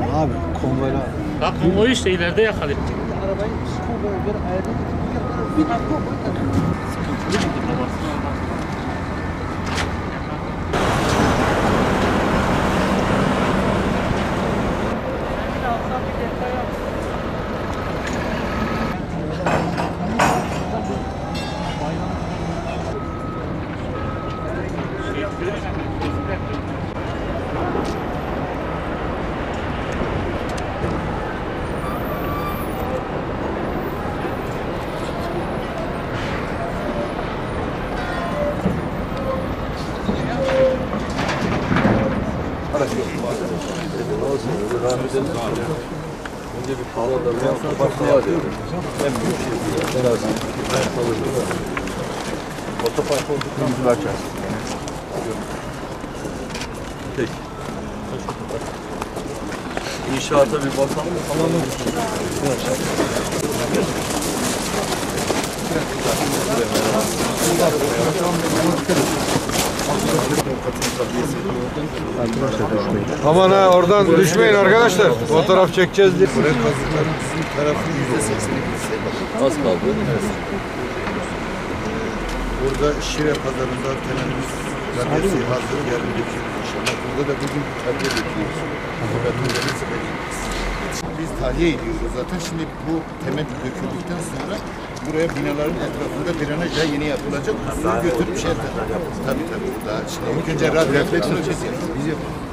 Ya abi konvoyla. Bak konvoyu işte ileride yakalayıp. Arabayı konvoya göre ayarladık. Bir dakika Sıkıntılı gitti babasına almak. Önce bir kahvaltı bakmaya diyorum. En büyük şey biraz otopark olduktan sonra açarsın. Peki. İnşaata bir bakalım. Aman ha oradan düşmeyin arkadaşlar. Fotoğraf çekeceğiz diye. Buraya kazıkların bizim tarafın %80'i az kaldı. Burada Şire pazarında tenemiz radyası hazır yarın döküyoruz inşallah. Burada da bugün tahliye döküyoruz. Biz tahliye ediyoruz zaten. Şimdi bu temel döküldükten sonra buraya binaların etrafında drenaj daha yeni yapılacak. Suyu götürüp şey yapacak. Tabii daha şimdi ilk önce refleks ölçesi biz yapalım.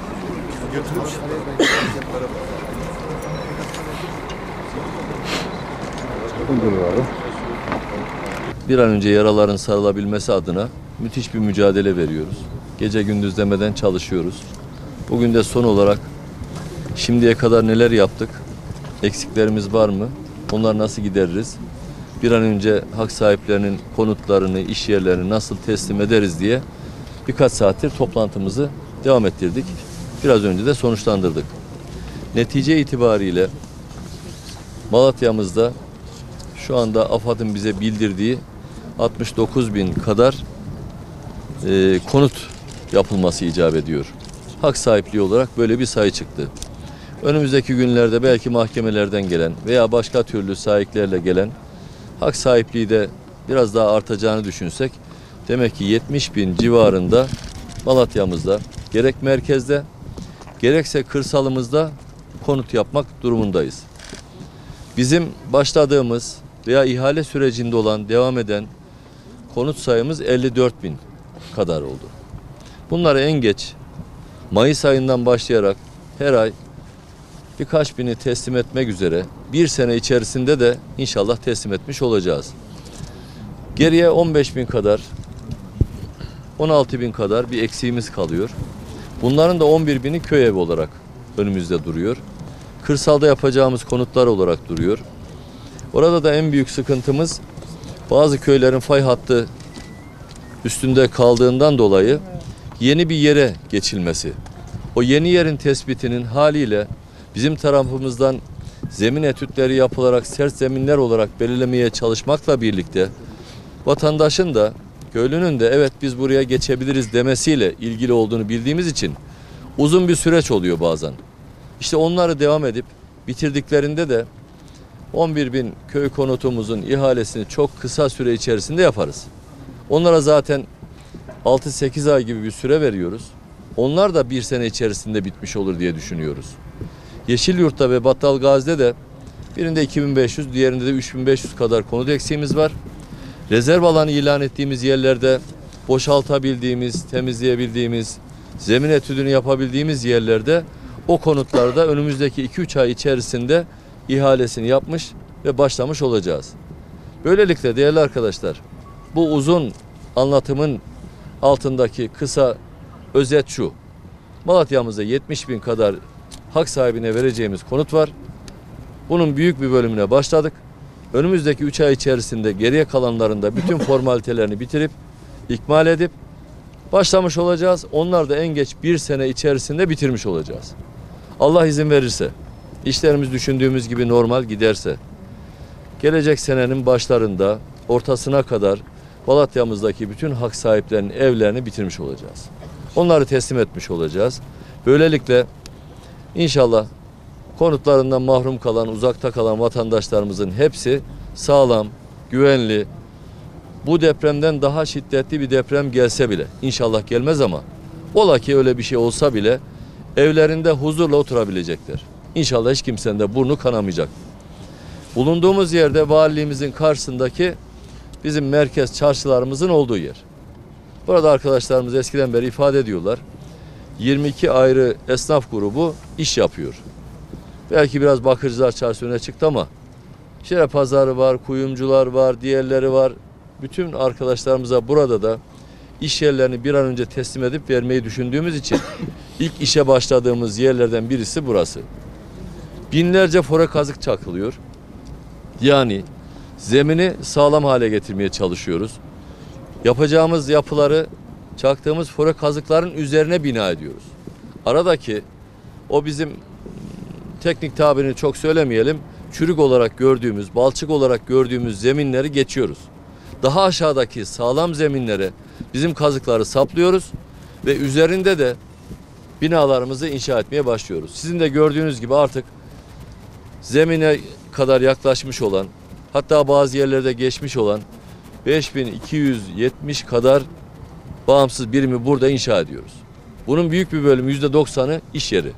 Götürüp Bir an önce yaraların sarılabilmesi adına müthiş bir mücadele veriyoruz. Gece gündüz demeden çalışıyoruz. Bugün de son olarak şimdiye kadar neler yaptık? Eksiklerimiz var mı? Onları nasıl gideririz? Bir an önce hak sahiplerinin konutlarını, iş yerlerini nasıl teslim ederiz diye birkaç saattir toplantımızı devam ettirdik. Biraz önce de sonuçlandırdık. Netice itibariyle Malatya'mızda şu anda AFAD'ın bize bildirdiği 69 bin kadar konut yapılması icap ediyor. Hak sahipliği olarak böyle bir sayı çıktı. Önümüzdeki günlerde belki mahkemelerden gelen veya başka türlü sahiplerle gelen hak sahipliği de biraz daha artacağını düşünsek demek ki 70 bin civarında Malatya'mızda gerek merkezde gerekse kırsalımızda konut yapmak durumundayız. Bizim başladığımız veya ihale sürecinde olan devam eden konut sayımız 54 bin kadar oldu. Bunları en geç Mayıs ayından başlayarak her ay birkaç bini teslim etmek üzere bir sene içerisinde de inşallah teslim etmiş olacağız. Geriye 15 bin kadar 16 bin kadar bir eksiğimiz kalıyor. Bunların da 11 bini köy evi olarak önümüzde duruyor. Kırsalda yapacağımız konutlar olarak duruyor. Orada da en büyük sıkıntımız bazı köylerin fay hattı üstünde kaldığından dolayı yeni bir yere geçilmesi. O yeni yerin tespitinin haliyle bizim tarafımızdan zemin etütleri yapılarak sert zeminler olarak belirlemeye çalışmakla birlikte vatandaşın da köylünün de evet biz buraya geçebiliriz demesiyle ilgili olduğunu bildiğimiz için uzun bir süreç oluyor bazen. İşte onları devam edip bitirdiklerinde de 11 bin köy konutumuzun ihalesini çok kısa süre içerisinde yaparız. Onlara zaten 6-8 ay gibi bir süre veriyoruz. Onlar da bir sene içerisinde bitmiş olur diye düşünüyoruz. Yeşilyurt'ta ve Battalgazi'de de birinde 2500, diğerinde de 3500 kadar konut eksiğimiz var. Rezerv alanı ilan ettiğimiz yerlerde boşaltabildiğimiz, temizleyebildiğimiz, zemin etüdünü yapabildiğimiz yerlerde o konutlarda önümüzdeki 2-3 ay içerisinde ihalesini yapmış ve başlamış olacağız. Böylelikle değerli arkadaşlar, bu uzun anlatımın altındaki kısa özet şu. Malatya'mızda 70 bin kadar hak sahibine vereceğimiz konut var. Bunun büyük bir bölümüne başladık. Önümüzdeki 3 ay içerisinde geriye kalanlarında bütün formalitelerini bitirip, ikmal edip başlamış olacağız. Onlar da en geç bir sene içerisinde bitirmiş olacağız. Allah izin verirse, işlerimiz düşündüğümüz gibi normal giderse, gelecek senenin başlarında, ortasına kadar Malatya'mızdaki bütün hak sahiplerinin evlerini bitirmiş olacağız. Onları teslim etmiş olacağız. Böylelikle inşallah konutlarından mahrum kalan, uzakta kalan vatandaşlarımızın hepsi sağlam, güvenli, bu depremden daha şiddetli bir deprem gelse bile, inşallah gelmez ama ola ki öyle bir şey olsa bile evlerinde huzurla oturabilecekler. İnşallah hiç kimsenin de burnu kanamayacak. Bulunduğumuz yerde valiliğimizin karşısındaki bizim merkez çarşılarımızın olduğu yer. Burada arkadaşlarımız eskiden beri ifade ediyorlar. 22 ayrı esnaf grubu iş yapıyor. Belki biraz Bakırcılar Çarşı öne çıktı ama Şire Pazarı var, kuyumcular var, diğerleri var. Bütün arkadaşlarımıza burada da iş yerlerini bir an önce teslim edip vermeyi düşündüğümüz için ilk işe başladığımız yerlerden birisi burası. Binlerce fore kazık çakılıyor. Yani zemini sağlam hale getirmeye çalışıyoruz. Yapacağımız yapıları çaktığımız fore kazıkların üzerine bina ediyoruz. Aradaki o bizim teknik tabirini çok söylemeyelim, çürük olarak gördüğümüz, balçık olarak gördüğümüz zeminleri geçiyoruz. Daha aşağıdaki sağlam zeminlere bizim kazıkları saplıyoruz ve üzerinde de binalarımızı inşa etmeye başlıyoruz. Sizin de gördüğünüz gibi artık zemine kadar yaklaşmış olan, hatta bazı yerlerde geçmiş olan 5270 kadar bağımsız birimi burada inşa ediyoruz. Bunun büyük bir bölümü, %90'ı iş yeri.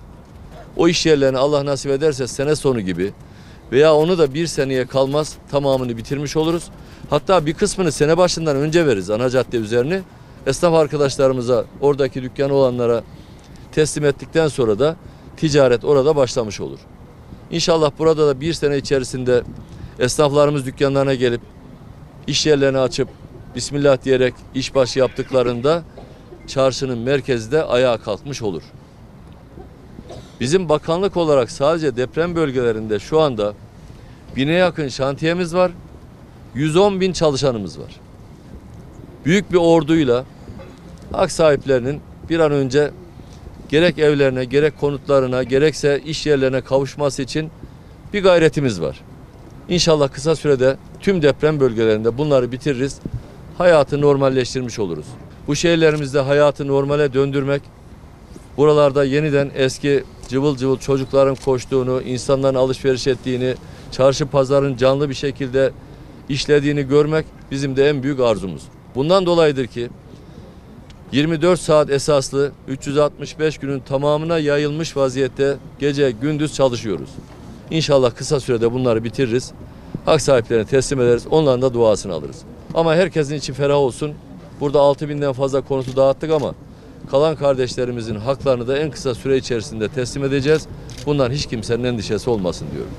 O iş yerlerini Allah nasip ederse sene sonu gibi veya onu da bir seneye kalmaz tamamını bitirmiş oluruz. Hatta bir kısmını sene başından önce veririz ana cadde üzerini. Esnaf arkadaşlarımıza, oradaki dükkanı olanlara teslim ettikten sonra da ticaret orada başlamış olur. İnşallah burada da bir sene içerisinde esnaflarımız dükkanlarına gelip iş yerlerini açıp Bismillah diyerek işbaşı yaptıklarında çarşının merkezi de ayağa kalkmış olur. Bizim bakanlık olarak sadece deprem bölgelerinde şu anda 1000'e yakın şantiyemiz var. 110.000 çalışanımız var. Büyük bir orduyla hak sahiplerinin bir an önce gerek evlerine, gerek konutlarına, gerekse iş yerlerine kavuşması için bir gayretimiz var. İnşallah kısa sürede tüm deprem bölgelerinde bunları bitiririz. Hayatı normalleştirmiş oluruz. Bu şehirlerimizde hayatı normale döndürmek, buralarda yeniden eski cıvıl cıvıl çocukların koştuğunu, insanların alışveriş ettiğini, çarşı pazarın canlı bir şekilde işlediğini görmek bizim de en büyük arzumuz. Bundan dolayıdır ki 24 saat esaslı 365 günün tamamına yayılmış vaziyette gece gündüz çalışıyoruz. İnşallah kısa sürede bunları bitiririz. Hak sahiplerine teslim ederiz. Onların da duasını alırız. Ama herkesin içi ferah olsun. Burada 6000'den fazla konutu dağıttık ama kalan kardeşlerimizin haklarını da en kısa süre içerisinde teslim edeceğiz. Bundan hiç kimsenin endişesi olmasın diyorum.